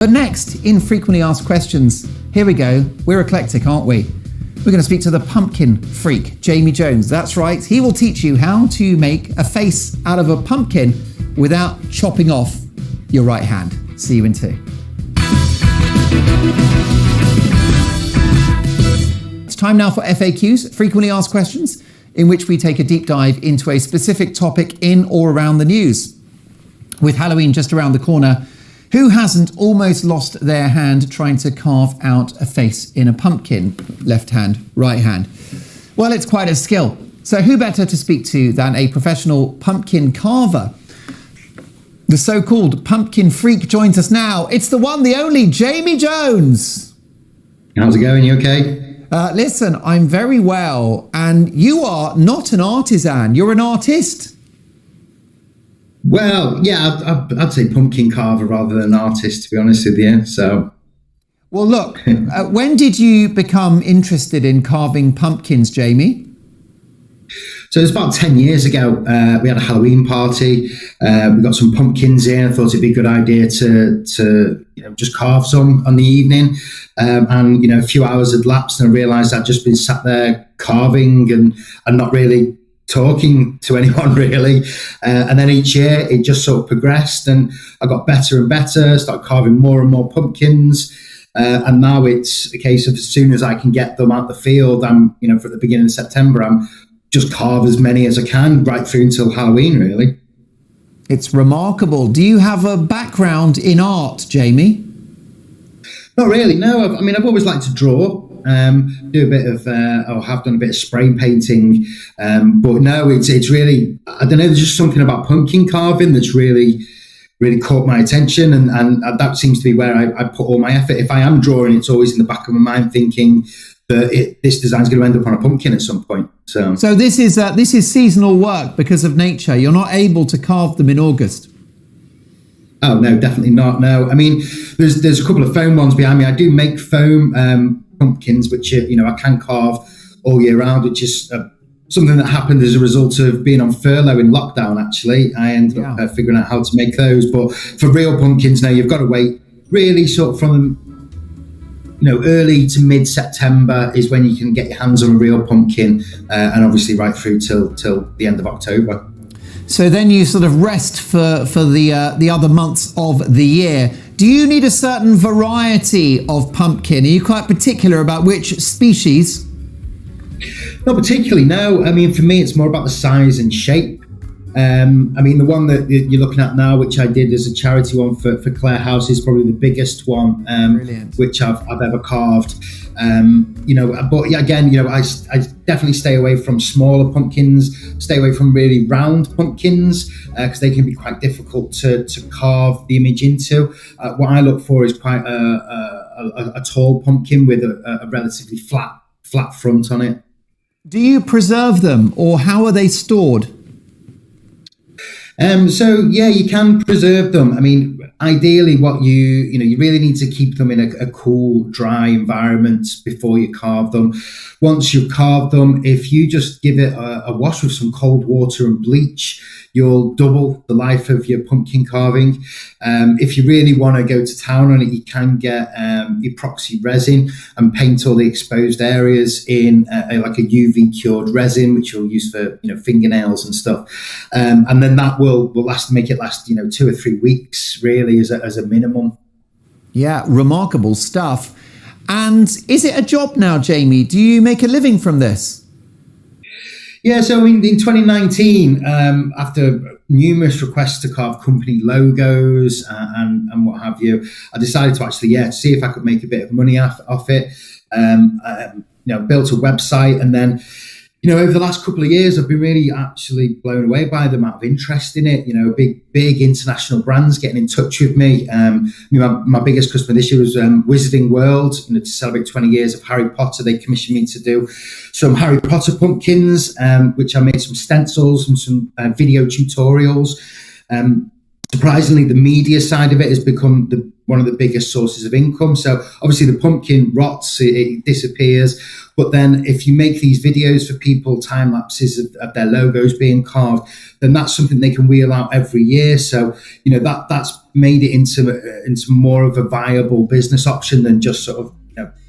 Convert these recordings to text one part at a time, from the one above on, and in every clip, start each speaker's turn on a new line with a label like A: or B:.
A: But next, in Frequently Asked Questions, here we go. We're eclectic, aren't we? We're going to speak to the pumpkin freak, Jamie Jones. That's right. He will teach you how to make a face out of a pumpkin without chopping off your right hand. See you in 2. It's time now for FAQs, Frequently Asked Questions, in which we take a deep dive into a specific topic in or around the news. With Halloween just around the corner, who hasn't almost lost their hand trying to carve out a face in a pumpkin? Left hand, right hand. Well, it's quite a skill. So who better to speak to than a professional pumpkin carver? The so-called pumpkin freak joins us now. It's the one, the only, Jamie Jones.
B: How's it going? You okay?
A: Listen, I'm very well. And you are not an artisan. You're an artist.
B: Well, yeah, I'd say pumpkin carver rather than artist, to be honest with you. So,
A: well, look, when did you become interested in carving pumpkins, Jamie?
B: So it was about 10 years ago. We had a Halloween party. We got some pumpkins in. I thought it'd be a good idea to just carve some on the evening. And a few hours had lapsed, and I realised I'd just been sat there carving and not really talking to anyone really. And then each year it just sort of progressed, and I got better and better, started carving more and more pumpkins. And now it's a case of as soon as I can get them out the field, I'm, for the beginning of September, I'm just carve as many as I can right through until Halloween, really.
A: It's remarkable. Do you have a background in art, Jamie?
B: Not really, no. I've always liked to draw. Do a bit of, or have done a bit of spray painting, but no, it's really, I don't know, there's just something about pumpkin carving that's really caught my attention, and that seems to be where I put all my effort. If I am drawing, it's always in the back of my mind thinking that this design's going to end up on a pumpkin at some point.
A: So this is seasonal work because of nature. You're not able to carve them in August.
B: Oh no, definitely not. No, I mean, there's a couple of foam ones behind me. I do make foam pumpkins, which I can carve all year round, which is something that happened as a result of being on furlough in lockdown. Actually, I ended up figuring out how to make those. But for real pumpkins, now you've got to wait really sort of from early to mid-September is when you can get your hands on a real pumpkin, and obviously right through till the end of October.
A: So then you sort of rest for the other months of the year. Do you need a certain variety of pumpkin? Are you quite particular about which species?
B: Not particularly, no. I mean, for me, it's more about the size and shape. The one that you're looking at now, which I did as a charity one for Clare House, is probably the biggest one, which I've ever carved. But again, I definitely stay away from smaller pumpkins, stay away from really round pumpkins, because they can be quite difficult to carve the image into. What I look for is quite a tall pumpkin with a relatively flat front on it.
A: Do you preserve them, or how are they stored?
B: You can preserve them. I mean, ideally what you really need to keep them in a cool, dry environment before you carve them. Once you've carved them, if you just give it a wash with some cold water and bleach, you'll double the life of your pumpkin carving. If you really want to go to town on it, you can get epoxy resin and paint all the exposed areas in like a UV cured resin, which you'll use for fingernails and stuff. And then that will make it last 2 or 3 weeks really as a minimum.
A: Yeah, remarkable stuff. And is it a job now, Jamie? Do you make a living from this?
B: Yeah, so in 2019, after numerous requests to carve company logos and what have you, I decided to actually see if I could make a bit of money off it. Built a website, and then over the last couple of years, I've been really actually blown away by the amount of interest in it. Big international brands getting in touch with me. My biggest customer this year was Wizarding World. To celebrate 20 years of Harry Potter, they commissioned me to do some Harry Potter pumpkins, which I made some stencils and some video tutorials. surprisingly, the media side of it has become one of the biggest sources of income. So obviously the pumpkin rots, it disappears. But then if you make these videos for people, time lapses of their logos being carved, then that's something they can wheel out every year. So, that's made it into more of a viable business option than just sort of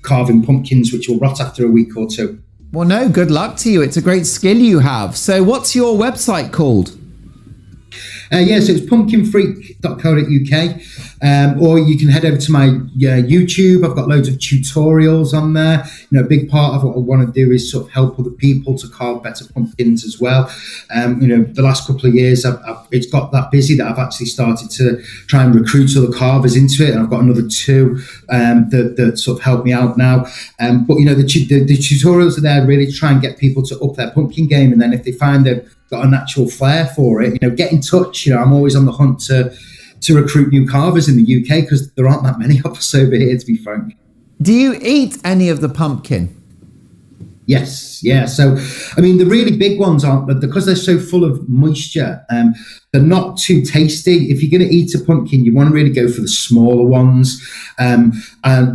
B: carving pumpkins, which will rot after a week or two.
A: Well, no, good luck to you. It's a great skill you have. So what's your website called?
B: So it's pumpkinfreak.co.uk, or you can head over to my YouTube. I've got loads of tutorials on there. A big part of what I want to do is sort of help other people to carve better pumpkins as well. The last couple of years, it's got that busy that I've actually started to try and recruit other carvers into it, and I've got another 2 that sort of help me out now. But the tutorials are there really to try and get people to up their pumpkin game, and then if they find they've got a natural flair for it, get in touch. I'm always on the hunt to recruit new carvers in the UK because there aren't that many of us over here, to be frank.
A: Do you eat any of the pumpkin?
B: Yes, yeah. So, the really big ones aren't, because they're so full of moisture, they're not too tasty. If you're going to eat a pumpkin, you want to really go for the smaller ones, and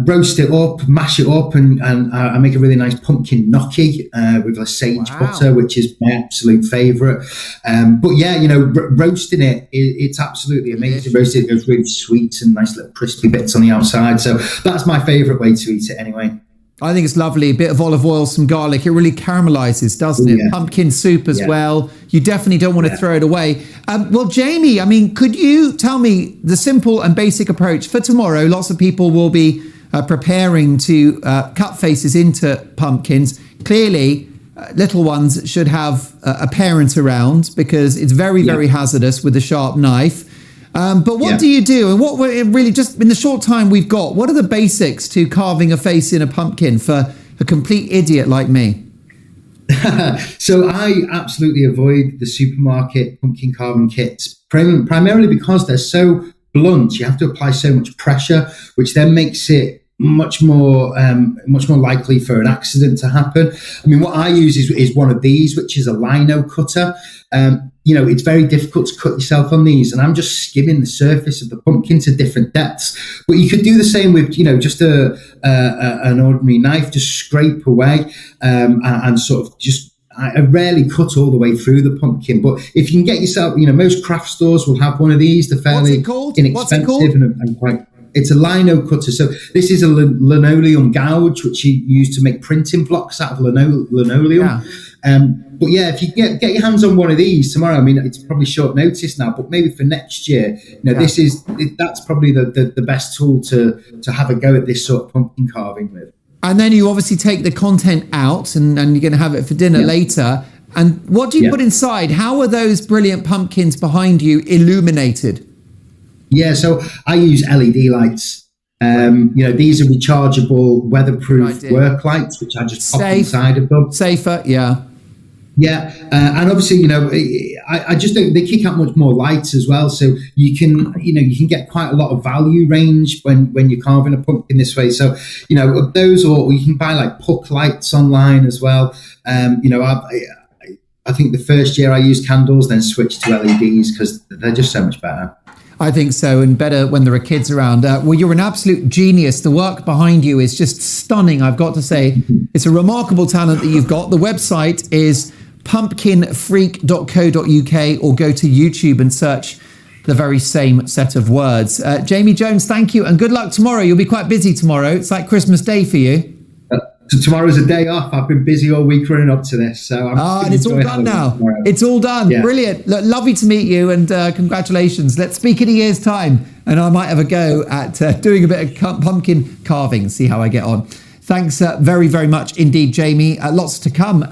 B: roast it up, mash it up, and I make a really nice pumpkin gnocchi with a sage butter, which is my absolute favourite. But yeah, roasting it's absolutely amazing. Roasted, it goes really sweet and nice little crispy bits on the outside. So that's my favourite way to eat it anyway.
A: I think it's lovely. A bit of olive oil, some garlic. It really caramelizes, doesn't it? Yeah. Pumpkin soup as well. You definitely don't want to throw it away. Well, Jamie, could you tell me the simple and basic approach for tomorrow? Lots of people will be preparing to cut faces into pumpkins. Clearly, little ones should have a parent around because it's very, very hazardous with a sharp knife. But what do you do? And what really, just in the short time we've got, what are the basics to carving a face in a pumpkin for a complete idiot like me?
B: So I absolutely avoid the supermarket pumpkin carving kits, primarily because they're so blunt. You have to apply so much pressure, which then makes it much more likely for an accident to happen. What I use is one of these, which is a lino cutter. It's very difficult to cut yourself on these, and I'm just skimming the surface of the pumpkin to different depths. But you could do the same with, just an ordinary knife, just scrape away, and sort of just. I rarely cut all the way through the pumpkin, but if you can get yourself, most craft stores will have one of these. They're fairly inexpensive and quite. It's a lino cutter. So this is a linoleum gouge, which you use to make printing blocks out of linoleum. But yeah, if you get your hands on one of these tomorrow, it's probably short notice now, but maybe for next year, that's probably the best tool to have a go at this sort of pumpkin carving with.
A: And then you obviously take the content out and you're going to have it for dinner later. And what do you put inside? How are those brilliant pumpkins behind you illuminated?
B: Yeah, so I use LED lights. These are rechargeable, weatherproof work lights, which I just pop inside of them.
A: Safer, yeah.
B: Yeah, and obviously, I just think they kick out much more lights as well. So you can get quite a lot of value range when you're carving a pumpkin this way. So, those, or you can buy like puck lights online as well. I think the first year I used candles, then switched to LEDs because they're just so much better.
A: I think so, and better when there are kids around. Well, you're an absolute genius. The work behind you is just stunning, I've got to say. It's a remarkable talent that you've got. The website is pumpkinfreak.co.uk, or go to YouTube and search the very same set of words. Jamie Jones, thank you, and good luck tomorrow. You'll be quite busy tomorrow. It's like Christmas Day for you.
B: So tomorrow's a day off. I've been busy all week running up to this. So
A: and it's all done now. Tomorrow. It's all done. Yeah. Brilliant. Look, lovely to meet you, and congratulations. Let's speak in a year's time, and I might have a go at doing a bit of pumpkin carving, see how I get on. Thanks very, very much indeed, Jamie. Lots to come.